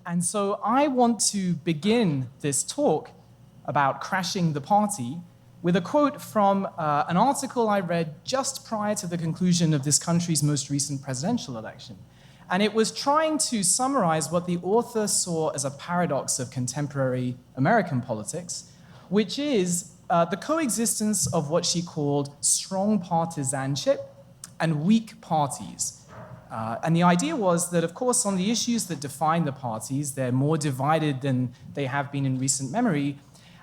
And so I want to begin this talk about crashing the party with a quote from an article I read just prior to the conclusion of this country's most recent presidential election. And it was trying to summarize what the author saw as a paradox of contemporary American politics, which is the coexistence of what she called strong partisanship and weak parties. And the idea was that, of course, on the issues that define the parties, they're more divided than they have been in recent memory.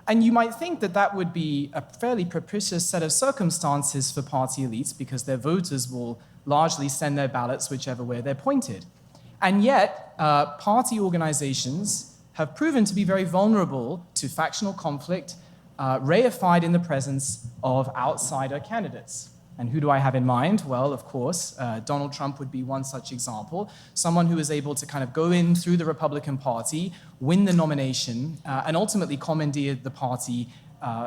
And you might think that that would be a fairly propitious set of circumstances for party elites because their voters will largely send their ballots whichever way they're pointed. And yet, party organizations have proven to be very vulnerable to factional conflict, reified in the presence of outsider candidates. And who do I have in mind? Well, of course, Donald Trump would be one such example, someone who was able to kind of go in through the Republican Party, win the nomination, and ultimately commandeered the party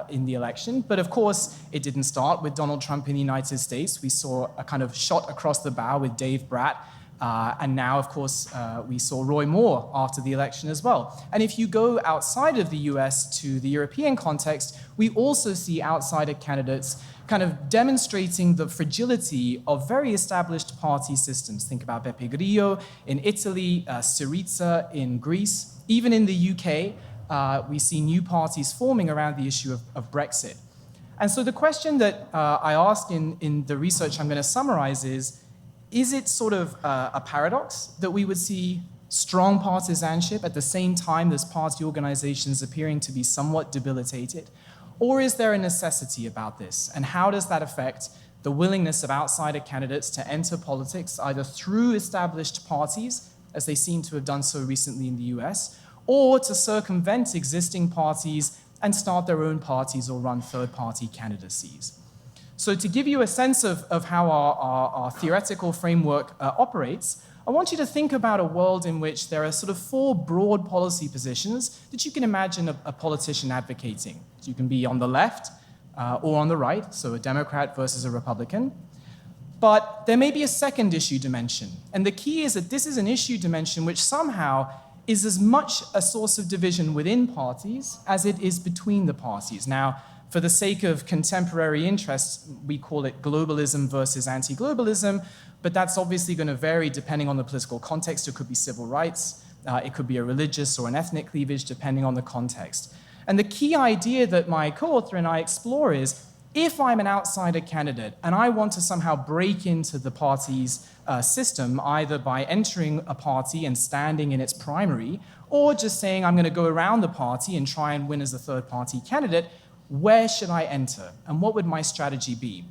in the election. But of course, it didn't start with Donald Trump in the United States. We saw a kind of shot across the bow with Dave Bratt. And now, of course, we saw Roy Moore after the election as well. And if you go outside of the US to the European context, we also see outsider candidates kind of demonstrating the fragility of very established party systems. Think about Beppe Grillo in Italy, Syriza in Greece. Even in the UK, we see new parties forming around the issue of Brexit. And so the question that I ask in the research I'm going to summarize is it sort of a paradox that we would see strong partisanship at the same time as party organizations appearing to be somewhat debilitated? Or is there a necessity about this? And how does that affect the willingness of outsider candidates to enter politics, either through established parties, as they seem to have done so recently in the US, or to circumvent existing parties and start their own parties or run third-party candidacies? So to give you a sense of how our theoretical framework operates, I want you to think about a world in which there are sort of four broad policy positions that you can imagine a politician advocating. So you can be on the left or on the right, so a Democrat versus a Republican. But there may be a second issue dimension. And the key is that this is an issue dimension which somehow is as much a source of division within parties as it is between the parties. Now, for the sake of contemporary interests, we call it globalism versus anti-globalism, but that's obviously going to vary depending on the political context. It could be civil rights, it could be a religious or an ethnic cleavage, depending on the context. And the key idea that my co-author and I explore is, if I'm an outsider candidate and I want to somehow break into the party's system, either by entering a party and standing in its primary, or just saying I'm going to go around the party and try and win as a third-party candidate, where should I enter? And what would my strategy be?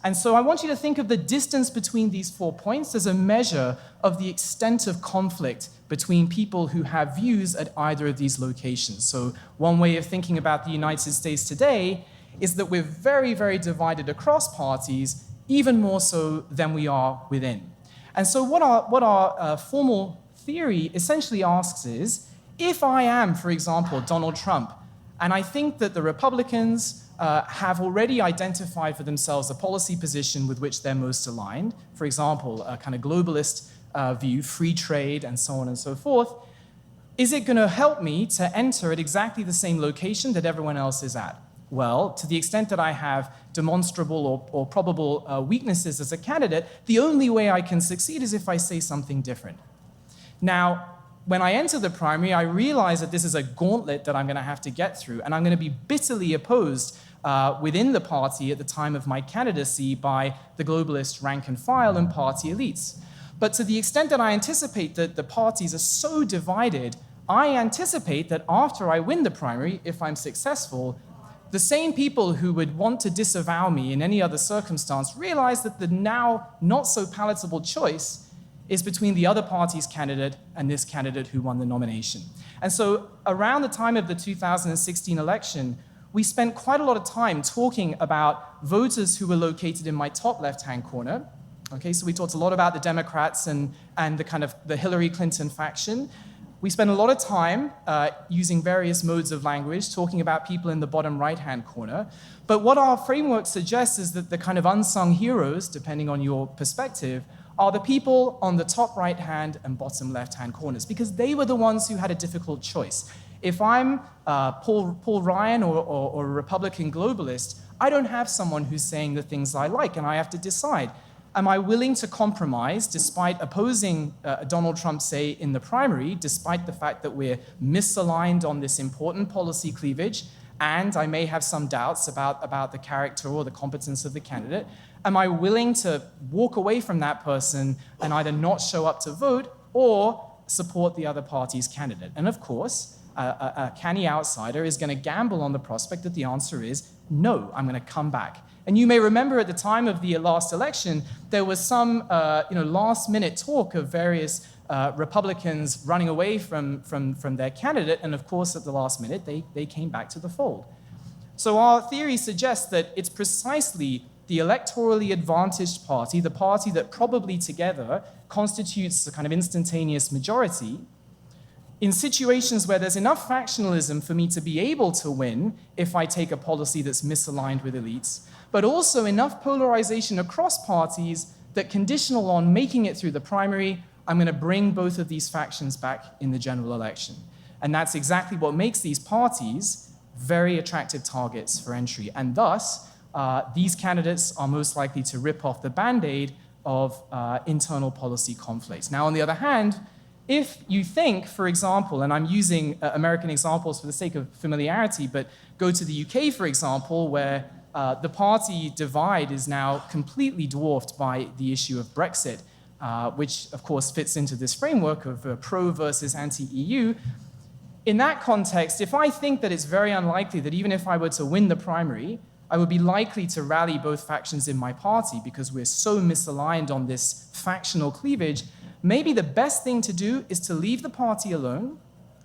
And so I want you to think of the distance between these 4 points as a measure of the extent of conflict between people who have views at either of these locations. So one way of thinking about the United States today is that we're very, very divided across parties, even more so than we are within. And so what our formal theory essentially asks is, if I am, for example, Donald Trump, and I think that the Republicans have already identified for themselves a policy position with which they're most aligned, for example, a kind of globalist view, free trade, and so on and so forth, is it going to help me to enter at exactly the same location that everyone else is at? Well, to the extent that I have demonstrable or probable weaknesses as a candidate, the only way I can succeed is if I say something different. Now, when I enter the primary, I realize that this is a gauntlet that I'm going to have to get through, and I'm going to be bitterly opposed within the party at the time of my candidacy by the globalist rank and file and party elites. But to the extent that I anticipate that the parties are so divided, I anticipate that after I win the primary, if I'm successful, the same people who would want to disavow me in any other circumstance realize that the now not so palatable choice is between the other party's candidate and this candidate who won the nomination. And so around the time of the 2016 election, we spent quite a lot of time talking about voters who were located in my top left-hand corner. Okay, so we talked a lot about the Democrats and the kind of the Hillary Clinton faction. We spent a lot of time using various modes of language, talking about people in the bottom right-hand corner. But what our framework suggests is that the kind of unsung heroes, depending on your perspective, are the people on the top right-hand and bottom left-hand corners, because they were the ones who had a difficult choice. If I'm Paul Ryan or a Republican globalist, I don't have someone who's saying the things I like, and I have to decide. Am I willing to compromise despite opposing Donald Trump, say, in the primary, despite the fact that we're misaligned on this important policy cleavage, and I may have some doubts about the character or the competence of the candidate? Am I willing to walk away from that person and either not show up to vote or support the other party's candidate? And of course, a canny outsider is going to gamble on the prospect that the answer is no, I'm going to come back. And you may remember at the time of the last election, there was some last-minute talk of various Republicans running away from their candidate, and of course at the last minute they came back to the fold. So our theory suggests that it's precisely the electorally advantaged party, the party that probably together constitutes a kind of instantaneous majority, in situations where there's enough factionalism for me to be able to win if I take a policy that's misaligned with elites, but also enough polarization across parties that, conditional on making it through the primary, I'm going to bring both of these factions back in the general election. And that's exactly what makes these parties very attractive targets for entry. And thus, these candidates are most likely to rip off the Band-Aid of internal policy conflicts. Now, on the other hand, if you think, for example, and I'm using American examples for the sake of familiarity, but go to the UK, for example, where the party divide is now completely dwarfed by the issue of Brexit, which, of course, fits into this framework of pro versus anti-EU. In that context, if I think that it's very unlikely that even if I were to win the primary, I would be likely to rally both factions in my party because we're so misaligned on this factional cleavage, maybe the best thing to do is to leave the party alone,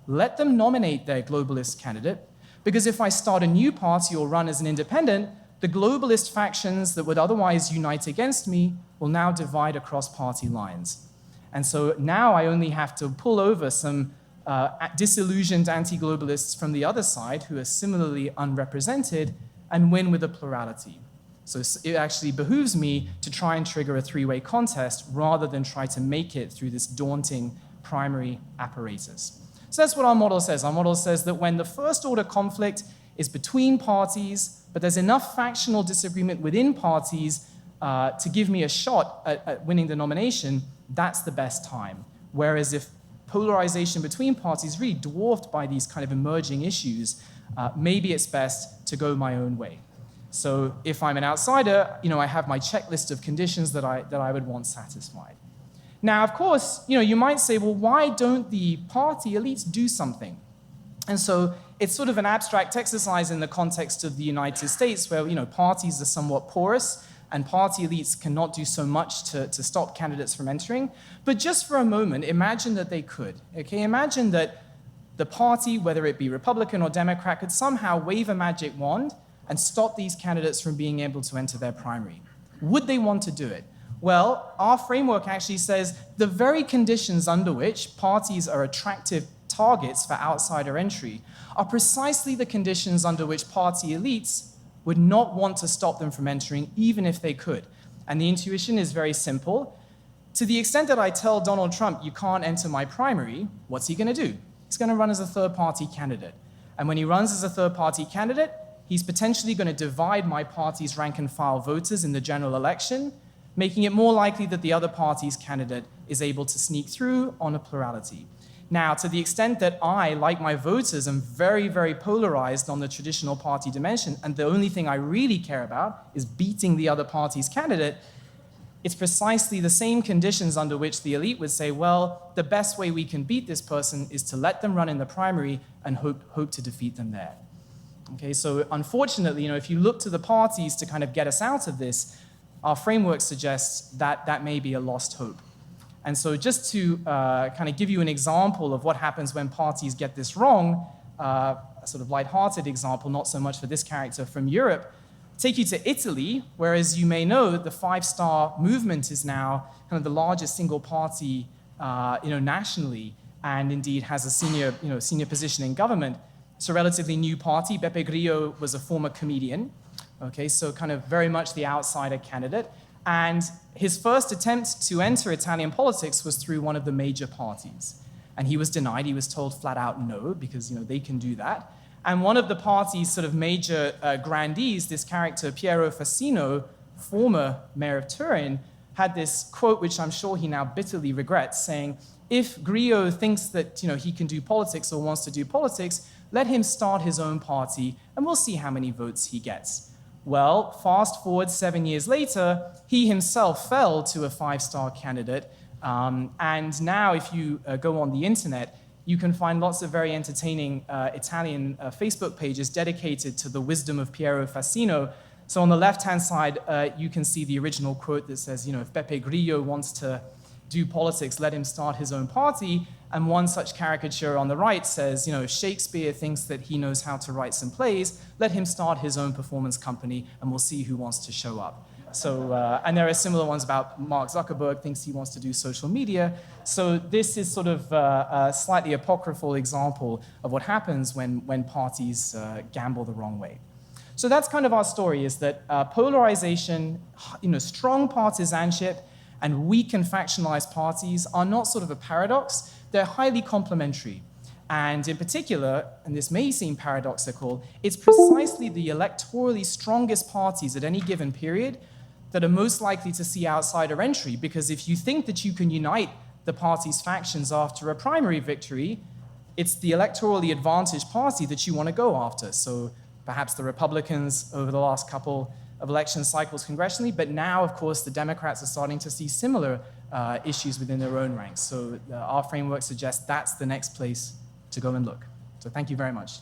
let them nominate their globalist candidate, because if I start a new party or run as an independent, the globalist factions that would otherwise unite against me will now divide across party lines. And so now I only have to pull over some disillusioned anti-globalists from the other side who are similarly unrepresented and win with a plurality. So it actually behooves me to try and trigger a three-way contest rather than try to make it through this daunting primary apparatus. So that's what our model says. Our model says that when the first-order conflict is between parties, but there's enough factional disagreement within parties to give me a shot at winning the nomination, that's the best time. Whereas if polarization between parties is really dwarfed by these kind of emerging issues, maybe it's best to go my own way. So if I'm an outsider, I have my checklist of conditions that I would want satisfied. Now, of course, you might say, well, why don't the party elites do something? And so it's sort of an abstract exercise in the context of the United States where, parties are somewhat porous and party elites cannot do so much to stop candidates from entering. But just for a moment, imagine that they could. Okay, imagine that the party, whether it be Republican or Democrat, could somehow wave a magic wand and stop these candidates from being able to enter their primary. Would they want to do it? Well, our framework actually says the very conditions under which parties are attractive targets for outsider entry are precisely the conditions under which party elites would not want to stop them from entering, even if they could. And the intuition is very simple. To the extent that I tell Donald Trump, you can't enter my primary, what's he going to do? He's going to run as a third-party candidate. And when he runs as a third-party candidate, he's potentially going to divide my party's rank-and-file voters in the general election, making it more likely that the other party's candidate is able to sneak through on a plurality. Now, to the extent that I, like my voters, am very, very polarized on the traditional party dimension, and the only thing I really care about is beating the other party's candidate, it's precisely the same conditions under which the elite would say, well, the best way we can beat this person is to let them run in the primary and hope to defeat them there. Okay, so unfortunately, if you look to the parties to kind of get us out of this, our framework suggests that that may be a lost hope. And so just to kind of give you an example of what happens when parties get this wrong, a sort of lighthearted example, not so much for this character from Europe, take you to Italy, where, as you may know, the Five-Star Movement is now kind of the largest single party nationally, and indeed has a senior position in government. It's a relatively new party. Beppe Grillo was a former comedian, okay, so kind of very much the outsider candidate. And his first attempt to enter Italian politics was through one of the major parties. And he was denied. He was told flat out no, because they can do that. And one of the party's sort of major grandees, this character Piero Fassino, former mayor of Turin, had this quote, which I'm sure he now bitterly regrets, saying, if Grillo thinks that he can do politics or wants to do politics, let him start his own party and we'll see how many votes he gets. Well, fast forward 7 years later, he himself fell to a 5-star candidate. And now if you go on the internet, you can find lots of very entertaining Italian Facebook pages dedicated to the wisdom of Piero Fassino. So on the left-hand side, you can see the original quote that says, if Beppe Grillo wants to do politics, let him start his own party. And one such caricature on the right says, if Shakespeare thinks that he knows how to write some plays, let him start his own performance company and we'll see who wants to show up. So, and there are similar ones about Mark Zuckerberg thinks he wants to do social media. So this is sort of a slightly apocryphal example of what happens when parties gamble the wrong way. So that's kind of our story, is that polarization, strong partisanship, and weak and factionalized parties are not sort of a paradox, they're highly complementary. And in particular, and this may seem paradoxical, it's precisely the electorally strongest parties at any given period that are most likely to see outsider entry, because if you think that you can unite the party's factions after a primary victory, it's the electorally advantaged party that you want to go after. So perhaps the Republicans over the last couple of election cycles congressionally, but now, of course, the Democrats are starting to see similar issues within their own ranks. So our framework suggests that's the next place to go and look. So thank you very much.